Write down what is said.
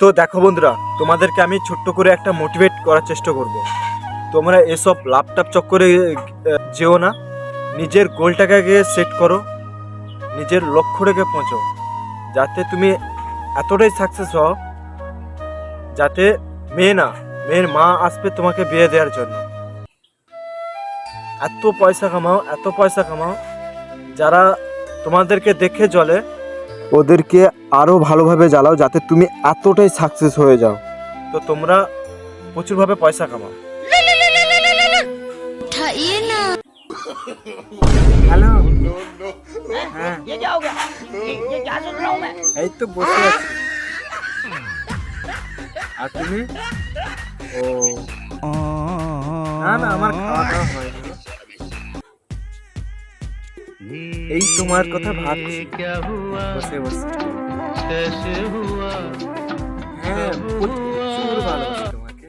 তো দেখো বন্ধুরা, তোমাদেরকে আমি ছোট্ট করে একটা মোটিভেট করার চেষ্টা করব। তোমরা এসব ল্যাপটপ চক্করে যেও না, নিজের গোলটাকে আগে সেট করো, নিজের লক্ষ্যটাকে পৌঁছাও, যাতে তুমি এতটাই সাকসেস হও যাতে মেয়ের মা আসবে তোমাকে বিয়ে দেওয়ার জন্য। এত পয়সা কামাও যারা তোমাদেরকে দেখে জ্বলে ওদেরকে আরও ভালোভাবে জ্বালাও, যাতে তুমি এতটাই সাকসেস হয়ে যাও। তো তোমরা প্রচুরভাবে পয়সা কামাও। হ্যালো, হ্যাঁ এই তো বসে আছি। আর তুমি? ও না, আমার খাওয়া দাওয়া হয়নি। এই তোমার কথা ভাবছি বসে বসে। হ্যাঁ, প্রচুর ভালোবাসি তোমাকে।